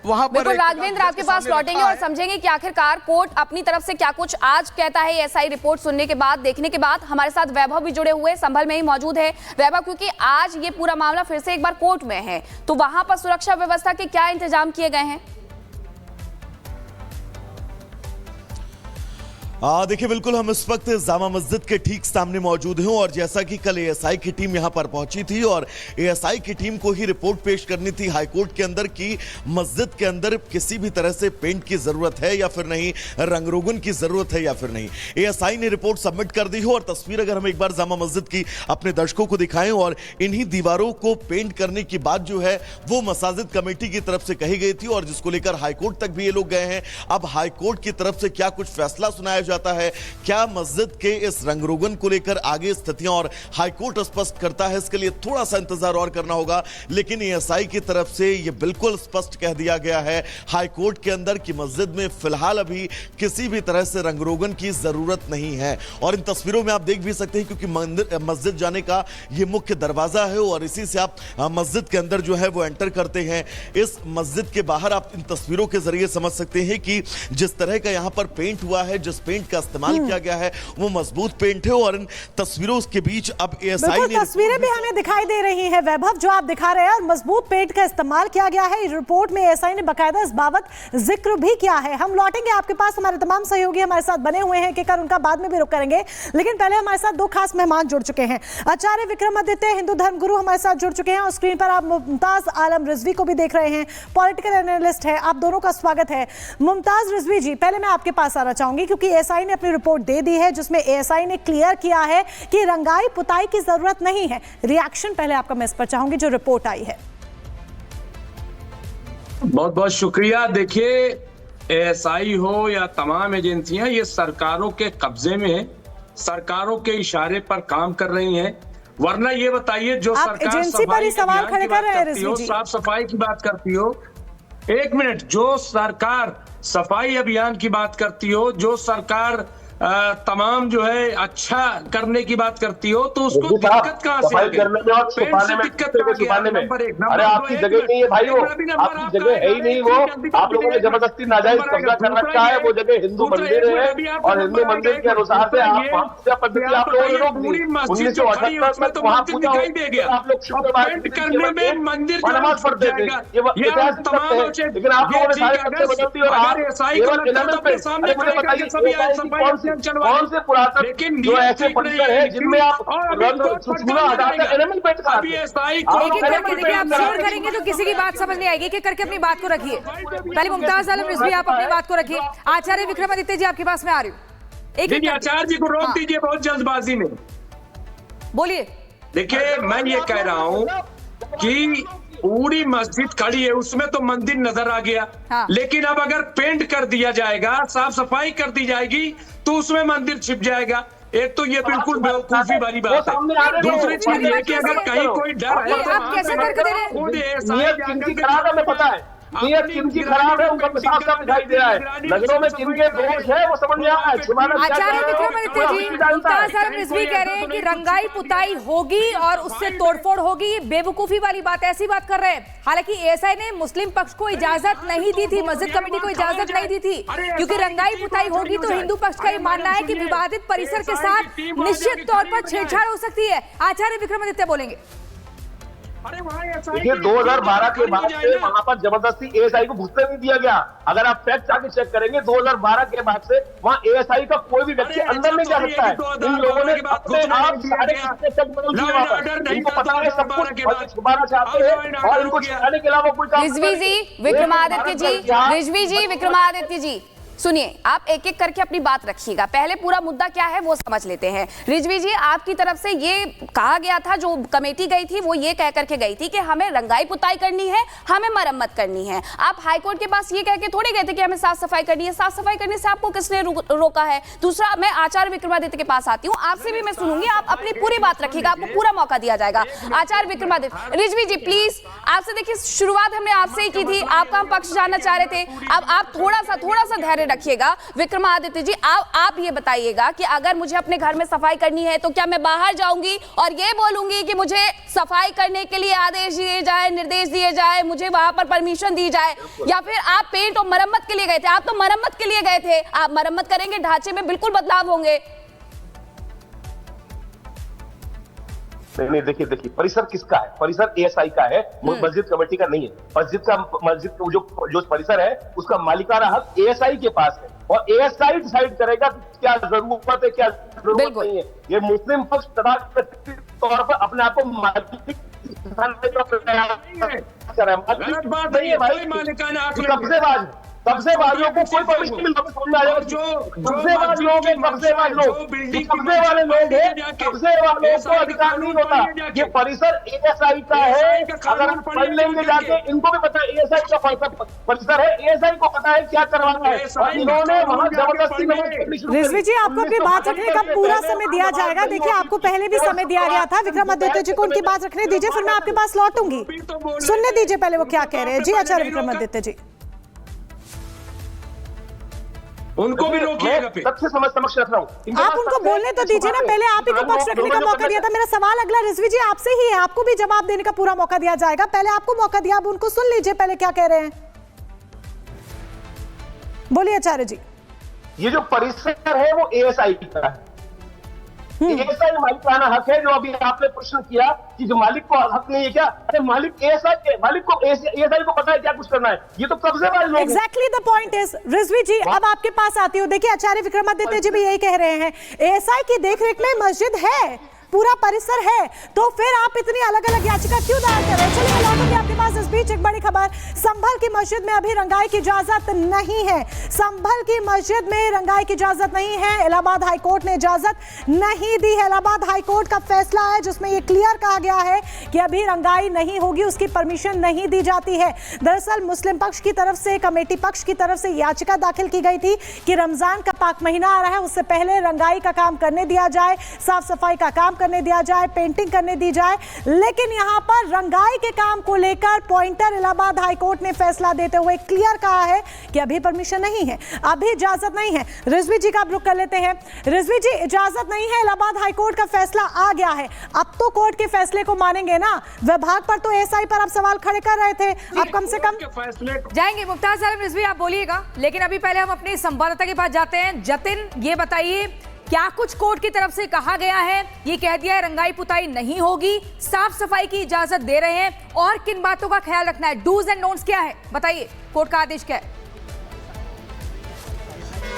वहां पर राघवेंद्र आपके पास लौटेंगे और समझेंगे कि आखिरकार कोर्ट अपनी तरफ से क्या कुछ आज कहता है। एसआई रिपोर्ट सुनने के बाद, देखने के बाद हमारे साथ वैभव भी जुड़े हुए संभल में ही मौजूद है। वैभव, क्योंकि आज ये पूरा मामला फिर से एक बार कोर्ट में है, तो वहां पर सुरक्षा व्यवस्था के क्या इंतजाम किए गए हैं? देखिए, बिल्कुल हम इस वक्त जामा मस्जिद के ठीक सामने मौजूद हैं और जैसा कि कल एएसआई की टीम यहां पर पहुंची थी और एएसआई की टीम को ही रिपोर्ट पेश करनी थी हाईकोर्ट के अंदर कि मस्जिद के अंदर किसी भी तरह से पेंट की जरूरत है या फिर नहीं, रंग रोगन की जरूरत है या फिर नहीं। एएसआई ने रिपोर्ट सबमिट कर दी हो और तस्वीर अगर हम एक बार जामा मस्जिद की अपने दर्शकों को दिखाएं और इन्हीं दीवारों को पेंट करने की बात जो है वो मसाजिद कमेटी की तरफ से कही गई थी और जिसको लेकर हाईकोर्ट तक भी ये लोग गए हैं। अब हाईकोर्ट की तरफ से क्या कुछ फैसला सुनाया जाता है, क्या मस्जिद के इस रंगरोगन को लेकर आगे स्थितियां और हाईकोर्ट स्पष्ट करता है, इसके लिए थोड़ा सा इंतजार और करना होगा। लेकिन एएसआई की तरफ से यह बिल्कुल स्पष्ट कह दिया गया है हाईकोर्ट के अंदर कि मस्जिद में फिलहाल अभी किसी भी तरह से रंगरोगन की जरूरत नहीं है। और इन तस्वीरों में आप देख भी सकते हैं क्योंकि मस्जिद जाने का यह मुख्य दरवाजा है और इसी से आप मस्जिद के अंदर जो है वो एंटर करते हैं। इस मस्जिद के बाहर आप इन तस्वीरों के जरिए समझ सकते हैं कि जिस तरह का यहां पर पेंट हुआ है, जिस पेंट का इस्तेमाल किया गया है वो मजबूत पेंट है और इन तस्वीरों के बीच अब एएसआई ने तस्वीरें भी हमें दिखाई दे रही हैं वैभव, जो आप दिखा रहे हैं, और मजबूत पेंट का इस्तेमाल किया गया है। रिपोर्ट में एएसआई ने बकायदा इस बाबत जिक्र भी किया है। हम लौटेंगे आपके पास, हमारे तमाम सहयोगी हमारे साथ बने हुए हैं कि उनका बाद में भी रुक करेंगे, लेकिन पहले हमारे साथ दो खास मेहमान जुड़ चुके हैं। आचार्य विक्रमादित्य हिंदू धर्म गुरु हमारे साथ जुड़ चुके हैं और स्क्रीन पर आप मुमताज आलम रिजवी को भी देख रहे हैं, पॉलिटिकल एनालिस्ट है। आप दोनों का स्वागत है। मुमताज रिजवी जी, पहले मैं आपके पास आना चाहूंगी क्योंकि एएसआई ने अपनी रिपोर्ट दे दी है जिसमें एएसआई ने क्लियर किया है कि रंगाई पुताई की जरूरत नहीं है। रिएक्शन पहले आपका मैं इस पर चाहूंगी जो रिपोर्ट आई है। बहुत बहुत शुक्रिया। देखिए, एएसआई हो या तमाम एजेंसियां, ये सरकारों के कब्जे में, सरकारों के इशारे पर काम कर रही हैं। वरना ये बताइए, जो सरकार एजेंसी पर ही सवाल खड़े कर रहे हैं रिजवी जी, साफ सफाई की बात करती हो, एक मिनट, जो सरकार सफाई अभियान की बात करती हो, जो सरकार तमाम जो है अच्छा करने की बात करती हो, तो उसको दिक्कत कहां से आ गई? दिक्कत अरे आपकी जगह नहीं है भाई, वो आपकी जगह है ही नहीं। वो आप लोगों ने जबरदस्ती नाजायज कब्जा कर रखा है। वो जगह हिंदू मंदिर है और हिंदू मंदिर के अनुसार से आप पद्धति आप लोगों ने रोक दी। 1978 में वहां पूजा देगा, आप लोग शुक्रवार करने में मंदिर नमाज पढ़ते थे। ये लेकिन आप लोगों ने सारे कब्जे बदल दिए और आप कौन से पुरातन जो ऐसे परिसर है जिनमें आप करेंगे तो किसी की बात समझ नहीं आएगी। कि करके अपनी बात को रखिए। पहले मुमताज आलम रिजवी, आप अपनी बात को रखिए। आचार्य विक्रमादित्य जी, आपके पास में आ रही हूँ। एक आचार्य जी को रोक दीजिए बहुत जल्दबाजी में। बोलिए। देखिए, मैं ये कह रहा हूँ कि पूरी मस्जिद खड़ी है, उसमें तो मंदिर नजर आ गया। हाँ। लेकिन अब अगर पेंट कर दिया जाएगा, साफ सफाई कर दी जाएगी, तो उसमें मंदिर छिप जाएगा। एक तो ये बिल्कुल बेवकूफी वाली बात है। दूसरी चीज ये कि अगर कहीं कोई डर है तो आप कैसे तर्क दे रहे हैं? पता है नियत किनकी खराब है, उनका साफ साफ दिखाई दे रहा है। नजरों में किनके दोष है वो समझ में आ रहा है। आचार्य विक्रमादित्य जी, मुमताज आलम रिजवी कह रहे हैं कि रंगाई पुताई होगी और उससे तोड़फोड़ होगी। ये बेवकूफी वाली बात, ऐसी बात कर रहे हैं। हालांकि एएसआई ने मुस्लिम पक्ष को इजाजत नहीं दी थी, मस्जिद कमेटी को इजाजत नहीं दी थी, क्योंकि रंगाई पुताई होगी तो हिंदू पक्ष का ये मानना है कि विवादित परिसर के साथ निश्चित तौर पर छेड़छाड़ हो सकती है। आचार्य विक्रमादित्य बोलेंगे। देखिए, 2012 के बाद से वहां पर जबरदस्ती एएसआई को घुसने नहीं दिया गया। अगर आप फैक्ट आके चेक करेंगे, 2012 के बाद से वहां एएसआई का कोई भी व्यक्ति अंदर नहीं जा सकता है। इन लोगों ने अपने आप सारे बदल दिए वहां पर। इनको पता है सब कुछ छुपाना चाहते हैं और इनको छिपाने के अलावा कोई काम। रिजवी जी, विक्रमादित्य जी, रिजवी जी, विक्रमादित्य जी, सुनिए, आप एक एक करके अपनी बात रखिएगा। पहले पूरा मुद्दा क्या है वो समझ लेते हैं। रिजवी जी, आपकी तरफ से ये कहा गया था, जो कमेटी गई थी वो ये कह करके गई थी कि हमें रंगाई पुताई करनी है, हमें मरम्मत करनी है। आप हाईकोर्ट के पास ये कह के थोड़े गए थे कि हमें साफ सफाई करनी है। साफ सफाई करने से आपको किसने रोका है? दूसरा, मैं आचार्य विक्रमादित्य के पास आती हूँ, आपसे भी मैं सुनूंगी, आप अपनी पूरी बात रखिएगा, आपको पूरा मौका दिया जाएगा। आचार्य विक्रमादित्य, रिजवी जी प्लीज, आपसे देखिए शुरुआत हमने आपसे ही की थी, आपका हम पक्ष जानना चाह रहे थे। अब आप थोड़ा सा धैर्य नजरें रखिएगा। विक्रमादित्य जी, आप ये बताइएगा कि अगर मुझे अपने घर में सफाई करनी है तो क्या मैं बाहर जाऊंगी और ये बोलूंगी कि मुझे सफाई करने के लिए आदेश दिए जाए, निर्देश दिए जाए, मुझे वहां पर परमिशन दी जाए? या फिर आप पेंट और मरम्मत के लिए गए थे? आप तो मरम्मत के लिए गए थे, आप मरम्मत करेंगे, ढांचे में बिल्कुल बदलाव होंगे। नहीं, देखिए परिसर किसका है? परिसर एएसआई का है, मस्जिद कमेटी का नहीं है। मस्जिद जो परिसर है उसका मालिकाना हक एएसआई के पास है और एएसआई डिसाइड करेगा कि क्या जरूरत है, क्या जरूरत नहीं है। ये मुस्लिम पक्ष तथाकथित तौर पर अपने आप को मालिक कब्जेबाजों को कोई परमिशन नहीं मिलता, समझ में आ जाएगा। कब्जेबाज लोग हैं, कब्जेबाज लोग, कब्जे वाले लोग हैं, कब्जे वालों को अधिकार नहीं होता। ये परिसर एएसआई का है, अगर हम पढ़ लेंगे जाके, इनको भी पता है एएसआई का परिसर है, एएसआई को पता है क्या करवाना है और इन्होंने वहां जबरदस्ती। रिजवी जी, आपको अपनी बात रखने का पूरा समय दिया जाएगा। देखिए, आपको पहले भी समय दिया गया था। विक्रमादित्य जी को उनकी बात रखने दीजिए, फिर मैं आपके पास लौटूंगी। सुनने दीजिए पहले वो क्या कह रहे हैं। जी आचार्य विक्रमादित्य जी, उनको भी रोकिएगा। तथ्य समक्ष रख रहा हूं, आप उनको बोलने तो दीजिए ना। पहले आप ही को पक्ष रखने का मौका दिया था। मेरा सवाल अगला रिजवी जी आपसे ही है, आपको भी जवाब देने का पूरा मौका दिया जाएगा। पहले आपको मौका दिया, अब उनको सुन लीजिए पहले क्या कह रहे हैं। बोलिए आचार्य जी। ये जो परिसर है वो एएसआई का है, एएसआई मालिकाना हक है। जो अभी आपने प्रश्न किया कि जो मालिक को हक नहीं है क्या, अरे मालिक एएसआई, मालिक को एएसआई को पता है क्या कुछ करना है। ये तो कब्जेबाज लोग हैं। Exactly the point is, Rizvi जी अब आपके पास आती हूँ। देखिए, आचार्य विक्रमादित्य जी भी यही कह रहे हैं, एएसआई की देखरेख में मस्जिद है, पूरा परिसर है, तो फिर आप इतनी अलग अलग याचिका क्यों दायर कर रहे हैं? चलिए लौटूंगी आपके पास। इस बीच एक बड़ी खबर, संभल की मस्जिद में अभी रंगाई की इजाजत नहीं है। संभल की मस्जिद में रंगाई की इजाजत नहीं है। इलाहाबाद हाईकोर्ट ने इजाजत नहीं दी है। इलाहाबाद हाईकोर्ट का फैसला है जिसमें यह क्लियर कहा गया है कि अभी रंगाई नहीं होगी, उसकी परमिशन नहीं दी जाती है। दरअसल मुस्लिम पक्ष की तरफ से, कमेटी पक्ष की तरफ से याचिका दाखिल की गई थी कि रमजान का पाक महीना आ रहा है, उससे पहले रंगाई का काम करने दिया जाए, साफ सफाई का काम करने दिया जाए, पेंटिंग करने दी जाए। लेकिन यहां पर रंगाई के काम को लेकर पॉइंटर इलाहाबाद हाईकोर्ट ने फैसला देते हुए क्लियर कहा है कि अभी परमिशन नहीं है, अभी इजाजत नहीं है। रिजवी जी का आप रुख कर लेते हैं। रिजवी जी, इजाजत नहीं है, इलाहाबाद हाईकोर्ट का फैसला आ गया है, अब तो कोर्ट के फैसले को मानेंगे ना। विभाग पर तो एएसआई पर आप सवाल खड़े कर रहे थे, अब कम से कम जाएंगे। मुमताज आलम रिजवी आप बोलिएगा, लेकिन अभी पहले हम अपने संवाददाता के पास जाते हैं। जतिन, ये बताइए क्या कुछ कोर्ट की तरफ से कहा गया है? ये कह दिया है रंगाई पुताई नहीं होगी, साफ सफाई की इजाजत दे रहे हैं, और किन बातों का ख्याल रखना है? डूज एंड डोंट्स क्या है, बताइए, कोर्ट का आदेश क्या है?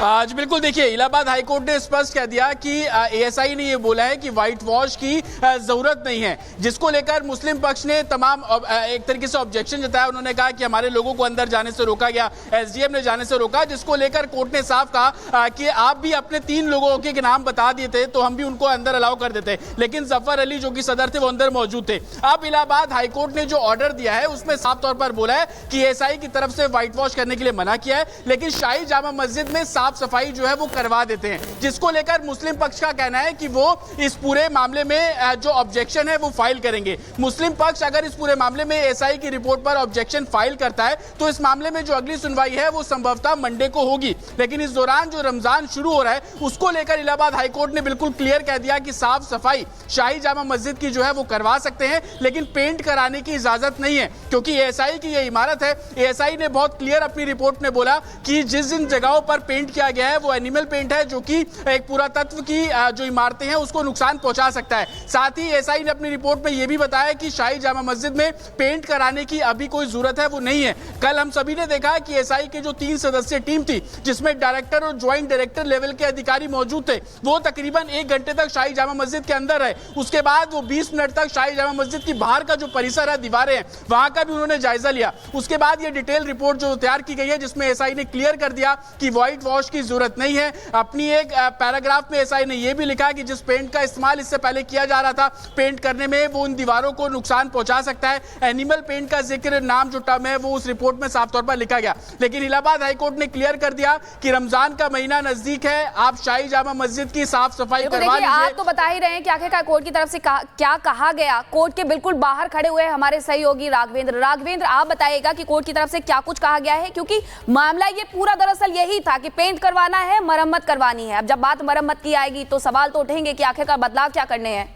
जी बिल्कुल, देखिए इलाहाबाद हाईकोर्ट ने स्पष्ट कह दिया कि एएसआई ने ये बोला है कि व्हाइट वॉश की जरूरत नहीं है, जिसको लेकर मुस्लिम पक्ष ने तमाम एक तरीके से ऑब्जेक्शन जताया। उन्होंने कहा कि हमारे लोगों को अंदर जाने से रोका गया, एसडीएम ने जाने से रोका, जिसको लेकर कोर्ट ने साफ कहा कि आप भी अपने 3 लोगों के नाम बता दिए थे तो हम भी उनको अंदर अलाउ कर देते, लेकिन जफर अली जो कि सदर थे वो अंदर मौजूद थे। अब इलाहाबाद हाईकोर्ट ने जो ऑर्डर दिया है उसमें साफ तौर पर बोला है कि एएसआई की तरफ से व्हाइट वॉश करने के लिए मना किया है, लेकिन शाही जामा मस्जिद में साफ सफाई जो है वो करवा देते हैं, जिसको लेकर मुस्लिम पक्ष का कहना है कि वो इस पूरे मामले में जो ऑब्जेक्शन है वो फाइल करेंगे। मुस्लिम पक्ष अगर इस पूरे मामले में एएसआई की रिपोर्ट पर ऑब्जेक्शन फाइल करता है तो इस मामले में जो अगली सुनवाई है वो संभवतः मंडे को होगी, लेकिन इस दौरान जो रमजान शुरू हो रहा है उसको लेकर इलाहाबाद हाईकोर्ट ने बिल्कुल क्लियर कह दिया कि साफ सफाई शाही जामा मस्जिद की जो है वो करवा सकते हैं, लेकिन पेंट कराने की इजाजत नहीं है, क्योंकि एएसआई की ये इमारत है। एएसआई ने बहुत क्लियर अपनी रिपोर्ट में बोला कि जिस जिन जगहों पर पेंट किया गया है वो एनिमल पेंट है, जो कि एक पुरातत्व की जो इमारतें हैं उसको नुकसान पहुंचा सकता है। साथ ही एएसआई ने अपनी रिपोर्ट में यह भी बताया कि शाही जामा मस्जिद में पेंट कराने की अभी कोई जरूरत है वो नहीं है। कल हम सभी ने देखा कि एएसआई की जो 3 सदस्यीय टीम थी जिसमें डायरेक्टर और ज्वाइंट डायरेक्टर लेवल के अधिकारी मौजूद थे, वो तकरीबन 1 घंटे तक शाही जामा मस्जिद के अंदर रहे। उसके बाद वो 20 मिनट तक शाही जामा मस्जिद की बाहर का जो परिसर है, दीवारें हैं, वहां का भी उन्होंने जायजा लिया। उसके बाद ये डिटेल रिपोर्ट जो तैयार की गई है जिसमें एएसआई ने क्लियर कर दिया कि व्हाइट वॉश की जरूरत नहीं है। अपनी एक पैराग्राफ में एएसआई ने यह भी लिखा कि जिस पेंट का इस्तेमाल इससे पहले किया जा रहा था पेंट करने में, वो उन दीवारों को नुकसान पहुंचा सकता है। एनिमल पेंट का जिक्र, नाम जो टर्म है, वो उस रिपोर्ट में साफ तौर पर लिखा गया। लेकिन इलाहाबाद हाईकोर्ट ने क्लियर कर दिया कि रमजान का महीना नजदीक है, आप शाही जामा मस्जिद की साफ सफाई करवा लीजिए। आप तो बता ही रहे हैं कि आखिरकार कोर्ट की तरफ से क्या कहा गया। कोर्ट के बिल्कुल बाहर खड़े हुए हमारे सहयोगी राघवेंद्र, आप बताइएगा कि कोर्ट की तरफ से क्या कुछ कहा गया है, क्योंकि मामला ये पूरा दरअसल यही था कि पेंट करवाना है, मरम्मत करवानी है। अब जब बात मरम्मत की आएगी तो सवाल तो उठेंगे कि आखिरकार बदलाव क्या करने हैं।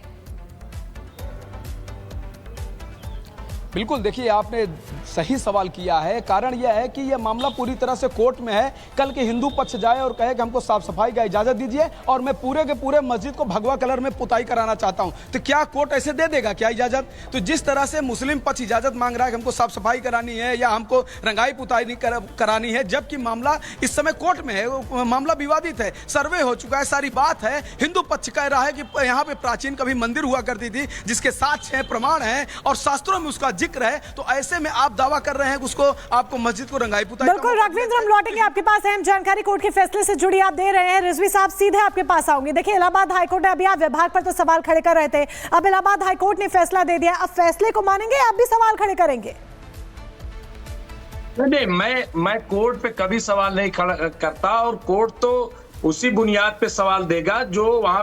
बिल्कुल, देखिए आपने सही सवाल किया है। कारण यह है कि यह मामला पूरी तरह से कोर्ट में है। कल के हिंदू पक्ष जाए और कहे कि हमको साफ सफाई का इजाजत दीजिए और मैं पूरे के पूरे मस्जिद को भगवा कलर में पुताई कराना चाहता हूं, तो क्या कोर्ट ऐसे दे देगा क्या इजाजत? तो जिस तरह से मुस्लिम पक्ष इजाजत मांग रहा है कि हमको साफ सफाई करानी है या हमको रंगाई पुताई नहीं करानी है, जबकि मामला इस समय कोर्ट में है, मामला विवादित है, सर्वे हो चुका है, सारी बात है। हिंदू पक्ष कह रहा है कि यहाँ पे प्राचीन कभी मंदिर हुआ करती थी जिसके साक्ष्य हैं, प्रमाण है और शास्त्रों में उसका जिक्र है, तो ऐसे में आप दावा कर रहे हैं कि उसको आपको मस्जिद को रंगाई पुताई। बिल्कुल राघवेंद्र, हम लौटेंगे आपके पास। अहम जानकारी कोर्ट के फैसले से जुड़ी आप दे रहे हैं। रिजवी साहब, सीधे आपके पास आऊंगी। देखिए, इलाहाबाद हाईकोर्ट ने, अभी आप विभाग पर तो सवाल खड़े कर रहे थे, अब इलाहाबाद हाईकोर्ट ने फैसला दे दिया, अब फैसले को मानेंगे या आप भी सवाल खड़े करेंगे? नहीं, मैं कोर्ट पे कभी सवाल नहीं खड़ा करता और कोर्ट तो उसी बुनियाद पे सवाल देगा जो वहां